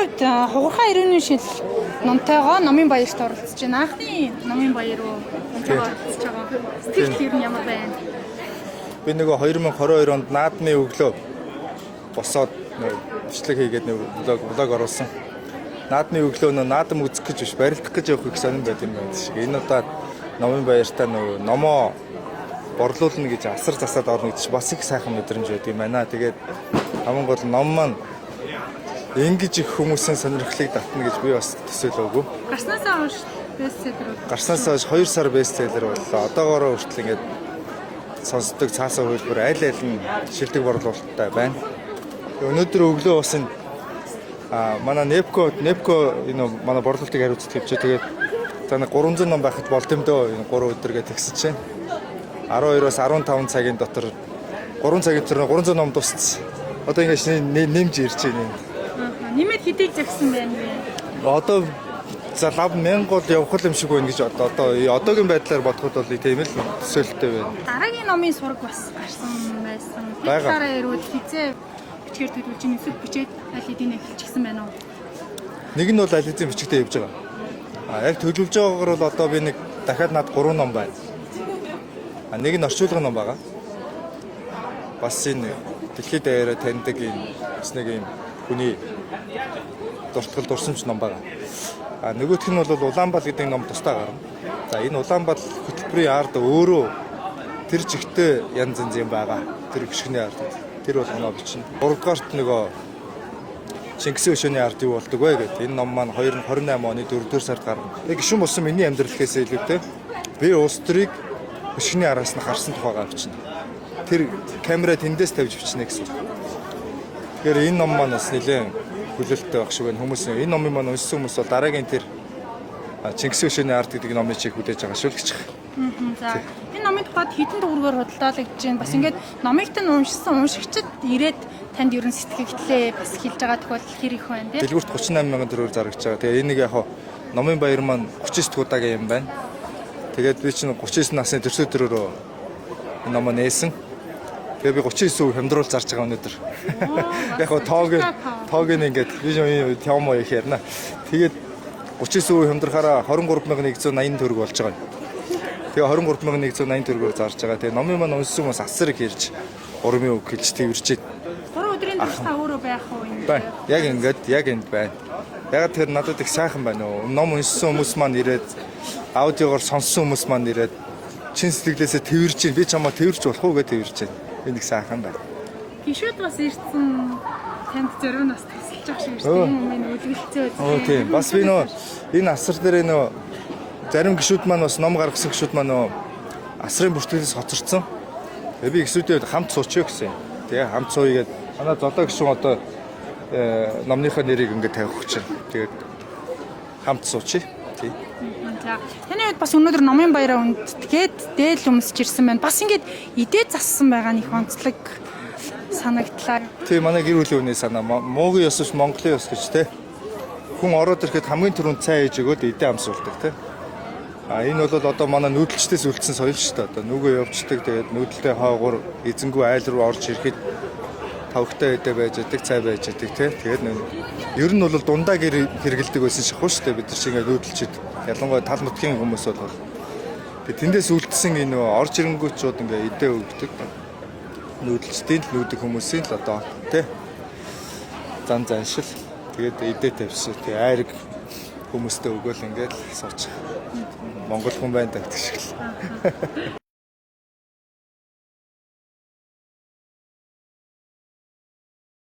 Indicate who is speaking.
Speaker 1: үед хугархаа ирээний шил нунтайгоо номын баярт оролцож байна. Анхны номын баяр уу? Нунтайгоо оролцож байгаа. Сэтгэл ер нь ямар байна?
Speaker 2: Би нөгөө 2022 онд наадмын өглөө босоод бичлэг хийгээд влог оруулсан. Наадмын өглөө наадам үзэх гэж биш, барилдах гэж явах их сонирн байт юм байна шиг. Энэ удаад номын баяртаа нөгөө номоо борлуулна гэж асар засаад орно гэж бас их сайхан мэдрэмж байт юм байна. Тэгээд хамгийн гол ном маань ингэж их хүмүүсийн сонирхлыг татна гэж би бас төсөөлөөгүй.
Speaker 1: Гарснасаа хойш бестселлер үү?
Speaker 2: Гарснасаа хойш 2 сар бестселлер боллоо. Одоогоороо хүртэл ингээд сонсдог цаасаа хөлбөр аль нь шилдэг борлуулалттай байна. Өнөөдөр өглөө бас энэ манай Непко энэ манай борлуулалтыг хариуцдаг хэвчээ. Тэгээд за 300 ном байхад болд юм дөө. Энэ 3 өдөр гэж тэгсэж байна. 12-оос 15 цагийн дотор 3 цагийн дотор 300 ном дууссан. Одоо ингэж нэмж ирж байна.
Speaker 1: Нэмээд хэдийг загсан байна вэ?
Speaker 2: Одоо за лав 1000 гол явах юм шиг байна гэж одоо одоогийн байдлаар бодоход бол тийм л төсөөлттэй байна.
Speaker 1: Дараагийн номын сураг бас гарсан байсан. Тэр дараа ирвэл хизээ бичгээр төлөвлөж нэсэг бичээд аль хэдийн эхэлчихсэн байна уу?
Speaker 2: Нэг нь бол аль хэдийн бичгтээ явж байгаа. Яг төлөвлөж байгаагаар бол одоо би нэг дахиад над 3 ном байна. Нэг нь орчуулгын ном байгаа. Бас энэ дэлхийд даяараа таньдаг нэг юм хүний дуртгал дурсамж ном байгаа. Нөгөөх нь бол Улаанбал гэдэг ном тусдаа гарна. За энэ Улаанбал хөтөлбөрийн ард өөрөө тэр чигтээ янз юм байгаа. Тэр гიშгний ард. Тэр бол оноо бичнэ. 3 дугаарт нөгөө Чингисийн өшөөний ард юу болдог вэ гэдэг. Энэ ном маань 2028 оны 4-р сард гарна. Гишүүн болсон миний амьдралхээс илүүтэй би улс төрийг гიშгний араас нь харсан тухайгаа бичнэ. Тэр камера тэндээс тавьж бичнэ гэсэн. Тэгэхээр энэ ном маань бас нэлээд хүлээлттэй байх шиг байна. Хүмүүс энэ номын маань уншсан хүмүүс бол дараагийн тэр Чингисийн өшөөний ард гэдэг номын чиг хүлээж байгаа шүү л гэж.
Speaker 1: За энэ номын тухайд хэдэн дугаараар худалдаалагдж байна. Бас ингээд номыг тань уншсан уншигчид ирээд танд ерөн сэтгэгдлээ бас хэлж байгаа тохиолдол хэр их байна те.
Speaker 2: Дэлгүүрт 38 мянган төгрөгөөр зарагдж байгаа. Тэгээ энийг яг номын баяр маань 39 удаагийн юм байна. Тэгээд би чинь 39 насны төрсө төрөөрөө энэ номоо нээсэн. Тэгээ би 39% хямдруулж зарж байгаа өнөөдөр. Яг тоог нь ингээд би юм уу их ярина. Тэгээд 39% хямдрахаараа 23180 төгрөг болж байгаа. Тэгээ 23180 төгрөгөөр зарж байгаа. Тэгээ номын маань унссан хүмүүс асар их ирж 3 үг хэлж тэрвэрж байна.
Speaker 1: 3 өдрийн турш та өөрөө байх уу энэ?
Speaker 2: Яг ингээд яг энд байна. Яг тэр надад их сайхан байна уу. Ном унссан хүмүүс маань ирээд аудиогоор сонссон хүмүүс маань ирээд чин сэтгэлээсээ тэрвэрж байна. Би чамаа тэрвэрж болох уу гэж тэрвэрж байна. Энийг сайхан байна.
Speaker 1: Гişүүд бас ирсэн танд зориг нь бас тусалж байгаа шиг шүү дээ. Өмнө үлгэлцээ үү.
Speaker 2: Тийм. Бас би энэ асар дээр зарим гişүүд маань бас ном гаргасан гişүүд маань асрын бүртгэлээс хоцорсон. Тэгээ би гişүүдээ хамт суучих гэсэн. Тэгээ хамт сууя гэдэг. Манай золоо гişүүн одоо номныхоо нэрийг ингээд тавих гэж байна. Тэгээд хамт суучих. Тийм.
Speaker 1: За таны хувьд бас өнөөдөр номын баяраа үндтгээд дээл өмсөж ирсэн байна. Бас ингээд идээд зассан байгаа нь их онцлог санагдлаа.
Speaker 2: Тийм манай гэр бүлийн хүний санаа. Муугийн ёс биш Монголын ёс гэж те. Хүн ороод ирэхэд хамгийн түрүүнд цай хийж өгөөд идээ амсуулдаг те. Энэ бол одоо манай нүүдэлчдээс үлдсэн соёл шүү дээ. Одоо нүгөө явцдаг тэгээд нүүдэлтэй хаагуур эзэнгүй айл руу орж ирэхэд тавхтай өдөө байж идэг, цай байж идэг те. Тэгээд ер нь бол дундаа хэрэгэлдэг байсан шахуу шүү дээ. Бид нар шиг ингээд нүүдэлчд ялангуяа тал нутгийн хүмүүс бол тэгээд тэндээс үлдсэн энэ орж ирэнгүүчүүд ингээд идээ өгдөг. Нүүдэлчдийн л нүүдэг хүмүүсийн л одоо те. Зан заншил тэгээд идээ тавьсан. Тэгээд айраг хүмүүстээ өгөөл ингээд суучих. Монгол хүн байна гэдэг шиг л.